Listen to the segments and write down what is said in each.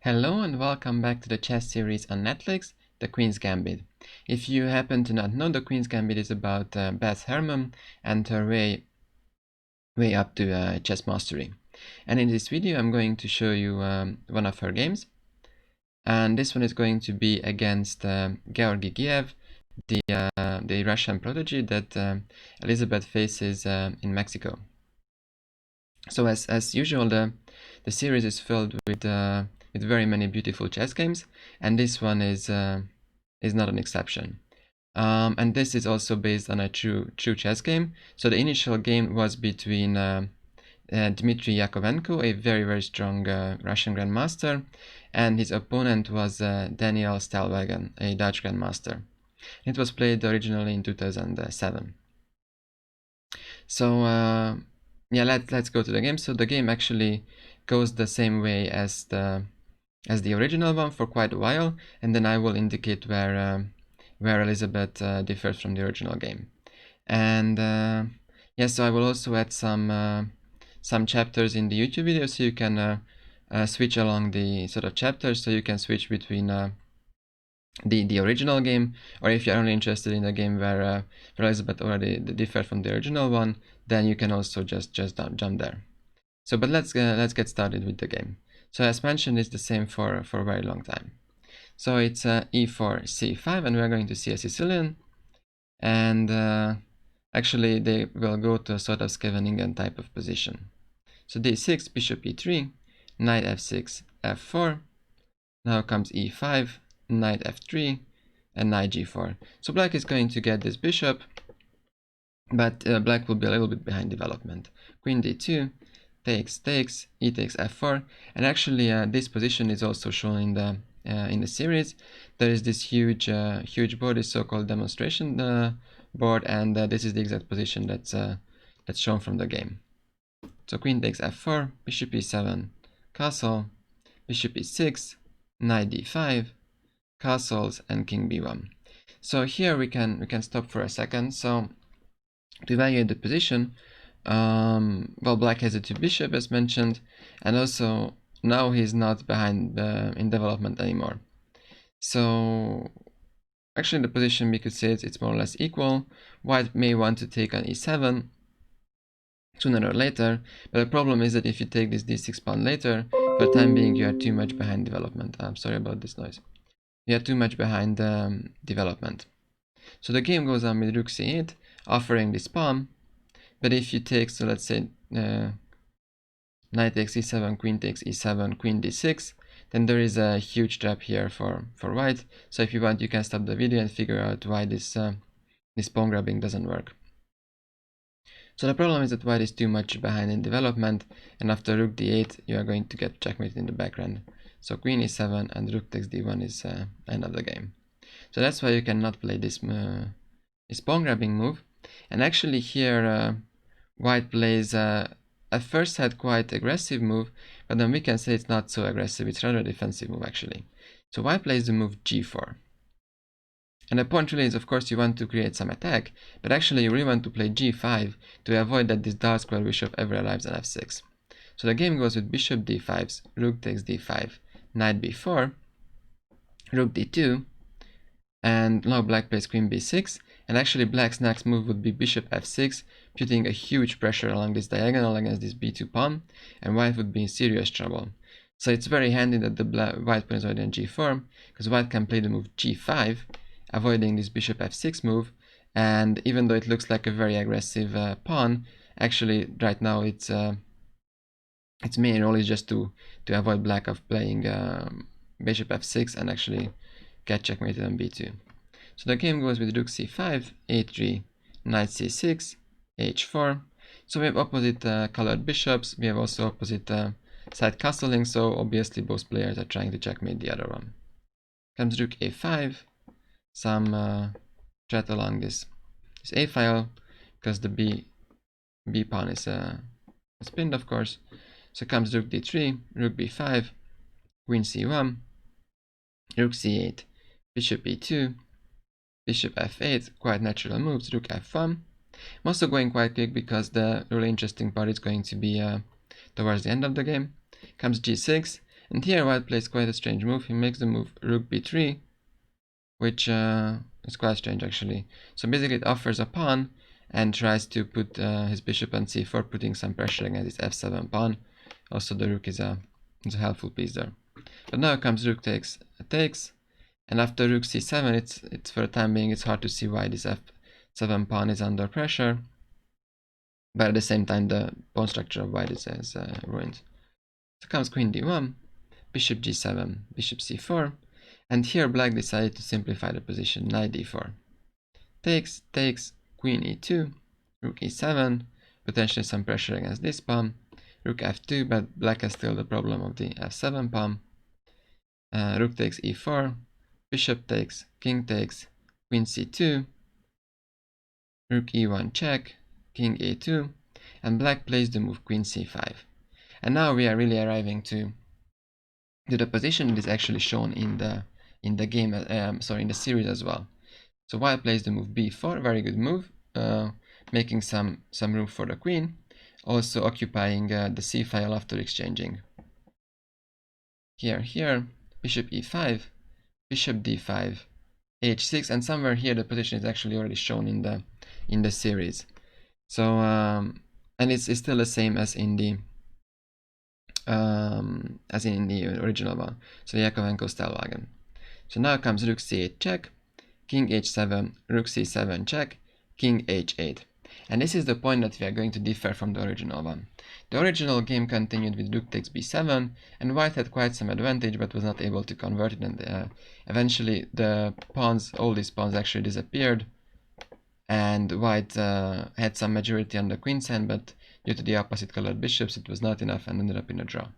Hello and welcome back to the chess series on Netflix, The Queen's Gambit. If you happen to not know, The Queen's Gambit is about Beth Harmon and her way up to chess mastery. And in this video I'm going to show you one of her games. And this one is going to be against Georgi Giev, the Russian prodigy that Elizabeth faces in Mexico. So as usual, the series is filled with very many beautiful chess games, and this one is not an exception. And this is also based on a true chess game. So the initial game was between Dmitry Jakovenko, a very strong Russian grandmaster, and his opponent was Daniel Stellwagen, a Dutch grandmaster. It was played originally in 2007. So yeah, let's go to the game. So the game actually goes the same way as the original one for quite a while, and then I will indicate where Elizabeth differs from the original game. And yeah, so I will also add some chapters in the YouTube video, so you can switch along the sort of chapters, so you can switch between the original game, or if you're only interested in the game where Elizabeth already differed from the original one, then you can also just jump there. So, but let's get started with the game. So as mentioned, it's the same for a very long time. So it's e4, c5, and we're going to see a Sicilian, and actually they will go to a sort of Scheveningen type of position. So d6, bishop e3, knight f6, f4, now comes e5, knight f3, and knight g4. So black is going to get this bishop, but black will be a little bit behind development. Queen d2, takes, e takes f4, and actually this position is also shown in the series. There is this huge board, this so-called demonstration board, and this is the exact position that's shown from the game. So queen takes f4, bishop e7, castle, bishop e6, knight d5, castles, and king b1. So here we can stop for a second. So to evaluate the position, well, black has a 2 bishop as mentioned, and also now he's not behind in development anymore. So actually the position, we could say it's more or less equal. White may want to take on e7 sooner or later, but the problem is that if you take this d6 pawn later, for the time being you are too much behind development. I'm sorry about this noise. You are too much behind development. So the game goes on with rook c8, offering this pawn. But if you take, so let's say knight takes e7, queen takes e7, queen d6, then there is a huge trap here for white. So if you want, you can stop the video and figure out why this pawn grabbing doesn't work. So the problem is that white is too much behind in development, and after rook d8 you are going to get checkmate in the background. So queen e7 and rook takes d1 is end of the game. So that's why you cannot play this pawn grabbing move. And actually here white plays at first had quite aggressive move, but then we can say it's not so aggressive, it's rather a defensive move actually. So white plays the move g4. And the point really is, of course, you want to create some attack, but actually you really want to play g5 to avoid that this dark square bishop ever arrives on f6. So the game goes with bishop d5, rook takes d5, knight b4, rook d2, and now black plays queen b6, and actually black's next move would be bishop f6, putting a huge pressure along this diagonal against this b2 pawn, and white would be in serious trouble. So it's very handy that the white pawn is already on g4, because white can play the move g5, avoiding this bishop f6 move, and even though it looks like a very aggressive pawn, actually right now its main role is just to avoid black of playing bishop f6 and actually get checkmated on b2. So the game goes with rook c5, a3, knight c6, h4. So we have opposite colored bishops, we have also opposite side castling, so obviously both players are trying to checkmate the other one. Comes rook a5, some threat along this a file, because the b pawn is pinned, of course. So comes rook d3, rook b5, queen c1, rook c8, bishop e2, bishop f8, quite natural moves, rook f1. I'm also going quite quick because the really interesting part is going to be towards the end of the game. Comes g6, And here white plays quite a strange move. He makes the move rook b3, which is quite strange actually. So basically it offers a pawn and tries to put his bishop on c4, putting some pressure against his f7 pawn. Also the rook is a helpful piece there. But now comes rook takes, and after rook c7, it's for the time being it's hard to see why this f7 pawn is under pressure. But at the same time the pawn structure of white is ruined. So comes queen d1, bishop g7, bishop c4, and here black decided to simplify the position. Knight d4, takes, queen e2, rook e7, potentially some pressure against this pawn, rook f2, but black has still the problem of the f7 pawn, rook takes e4, bishop takes, king takes, queen c2, rook e1 check, king a2, and black plays the move queen c5. And now we are really arriving to the position that is actually shown in the game, in the series as well. So white plays the move b4, very good move, making some room for the queen, also occupying the c file after exchanging. Here, bishop e5, bishop d5, h6, and somewhere here the position is actually already shown in the series. So and it's still the same as in the original one. So Jakovenko Stellwagen. So now comes rook c8 check, king h7, rook c7 check, king h8. And this is the point that we are going to differ from the original one. The original game continued with rook takes b7, and white had quite some advantage but was not able to convert it, and eventually the pawns, all these pawns actually disappeared, and white had some majority on the queen's hand, but due to the opposite colored bishops it was not enough and ended up in a draw.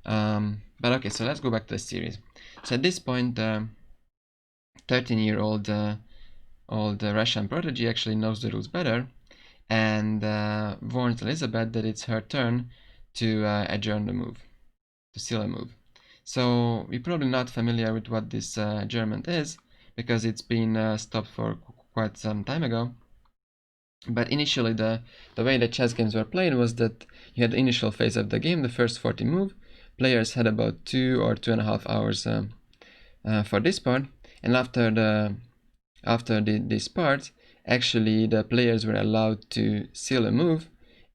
But okay, so let's go back to the series. So at this point 13-year-old old Russian prodigy actually knows the rules better, and warns Elizabeth that it's her turn to adjourn the move, to seal a move. So you're probably not familiar with what this adjournment is, because it's been stopped for quite some time ago. But initially the way the chess games were played was that you had the initial phase of the game, the first 40 move. Players had about 2 or 2.5 hours for this part, and after this part, actually the players were allowed to seal a move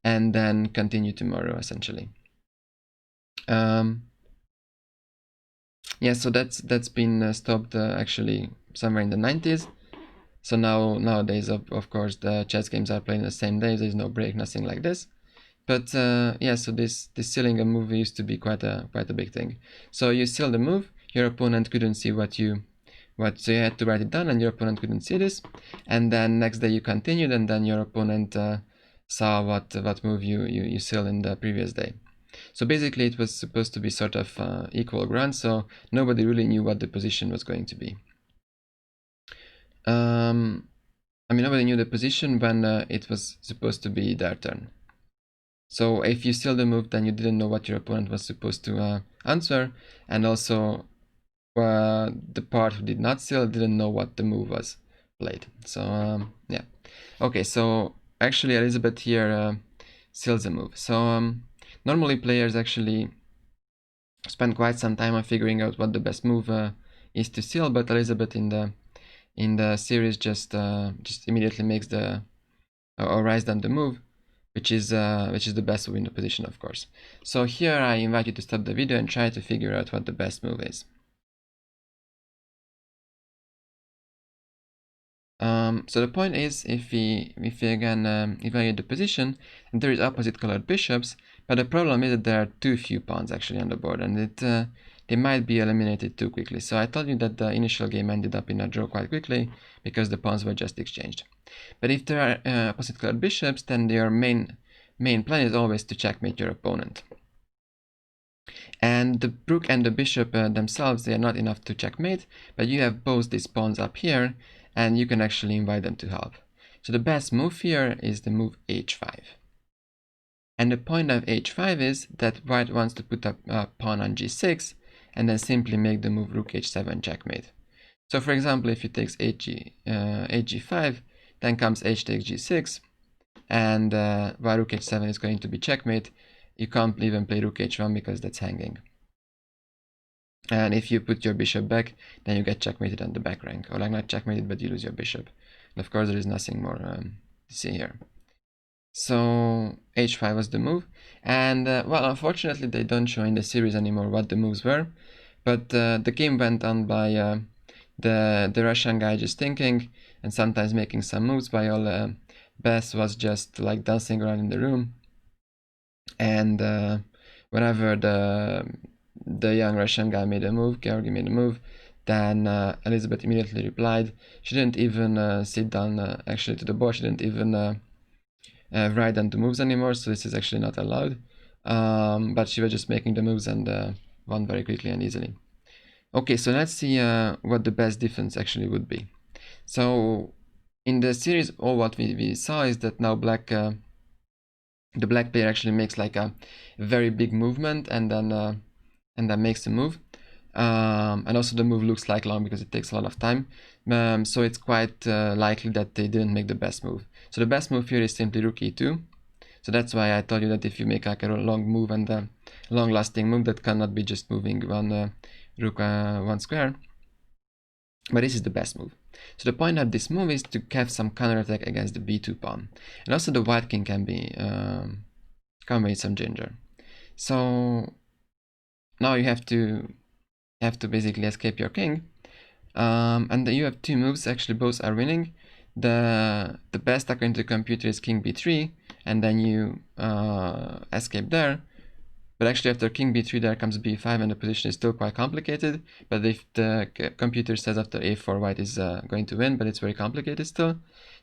and then continue tomorrow, essentially. Yeah, so that's been stopped actually somewhere in the 90s. So nowadays, of course, the chess games are played in the same days. There's no break, nothing like this. But yeah, so this sealing a move used to be quite a big thing. So you seal the move, your opponent couldn't see so you had to write it down, and your opponent couldn't see this. And then next day you continued, and then your opponent saw what move you sealed in the previous day. So basically, it was supposed to be sort of equal ground. So nobody really knew what the position was going to be. I mean, nobody knew the position when it was supposed to be their turn. So if you sealed the move, then you didn't know what your opponent was supposed to answer, and also the part who did not seal didn't know what the move was played. So yeah, okay. So actually, Elizabeth here seals the move. So normally players actually spend quite some time on figuring out what the best move is to seal, but Elizabeth in the series just immediately makes or writes down the move, which is the best move in the position, of course. So here I invite you to stop the video and try to figure out what the best move is. So the point is, if we again evaluate the position, and there is opposite colored bishops, but the problem is that there are too few pawns actually on the board, and they might be eliminated too quickly. So I told you that the initial game ended up in a draw quite quickly because the pawns were just exchanged. But if there are opposite colored bishops, then their main plan is always to checkmate your opponent. And the rook and the bishop themselves, they are not enough to checkmate, but you have both these pawns up here, and you can actually invite them to help. So the best move here is the move h5. And the point of h5 is that white wants to put a pawn on g6, and then simply make the move rook h7 checkmate. So for example, if you takes hg5, then comes h takes g6, and while rook h7 is going to be checkmate, you can't even play rook h1 because that's hanging. And if you put your bishop back, then you get checkmated on the back rank, or like not checkmated, but you lose your bishop. And of course, there is nothing more to see here. So h5 was the move, and well, unfortunately, they don't show in the series anymore what the moves were, but the game went on by the Russian guy just thinking and sometimes making some moves while Beth was just like dancing around in the room, and whenever the young Russian guy made a move, Georgi made a move, then Elizabeth immediately replied. She didn't even sit down actually to the board. She didn't even write down the moves anymore, so this is actually not allowed. But she was just making the moves and won very quickly and easily. Okay, so let's see what the best defense actually would be. So in the series, all what we saw is that now the black player actually makes like a very big movement and then makes a move. And also the move looks like long because it takes a lot of time. So it's quite likely that they didn't make the best move. So the best move here is simply rook e2. So that's why I told you that if you make like a long move and a long-lasting move, that cannot be just moving one rook one square. But this is the best move. So the point of this move is to have some counterattack against the b2 pawn. And also the white king can be with some ginger. So now you have to basically escape your king. And you have two moves, actually both are winning. The best according to the computer is king b3, and then you escape there. But actually after king b3 there comes b5 and the position is still quite complicated. But if the computer says after a4 white is going to win, but it's very complicated still,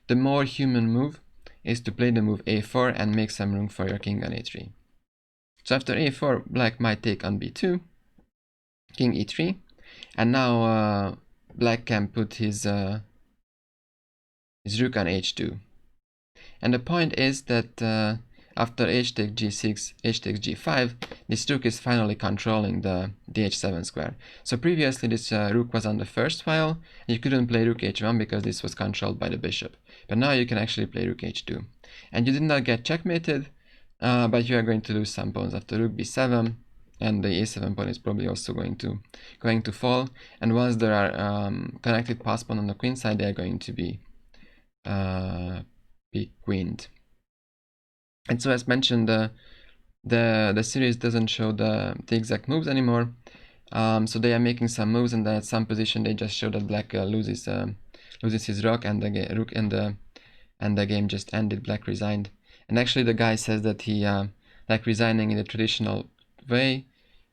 the more human move is to play the move a4 and make some room for your king on a3. So after a4, black might take on b2, king e3, and now black can put his rook on h2. And the point is that after h takes g6, h takes g5, this rook is finally controlling the h7 square. So previously this rook was on the first file, and you couldn't play rook h1 because this was controlled by the bishop. But now you can actually play rook h2. And you did not get checkmated, but you are going to lose some pawns after rook b7, and the a7 pawn is probably also going to fall. And once there are connected pass pawn on the queen side, they are going to be queened. And so as mentioned, the series doesn't show the exact moves anymore. So they are making some moves, and then at some position they just show that black loses his rook, and the game just ended. Black resigned, and actually the guy says that he like resigning in the traditional way,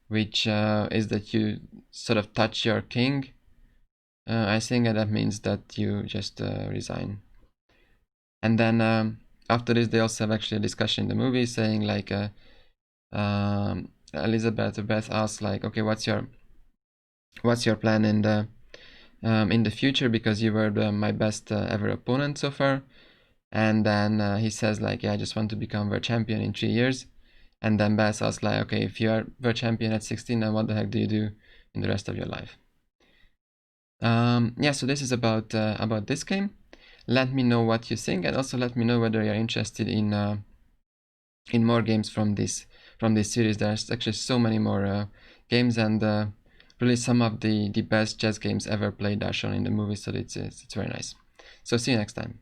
which is that you sort of touch your king. I think that means that you just resign. And then after this, they also have actually a discussion in the movie saying like Beth asks like, okay, what's your plan in the future, because you were my best ever opponent so far. And then he says like, yeah, I just want to become world champion in 3 years. And then Beth asks like, okay, if you are world champion at 16, then what the heck do you do in the rest of your life? Yeah, so this is about this game. Let me know what you think, and also let me know whether you're interested in more games from this series. There's actually so many more games, and really some of the best chess games ever played are shown in the movie, so it's very nice. So see you next time.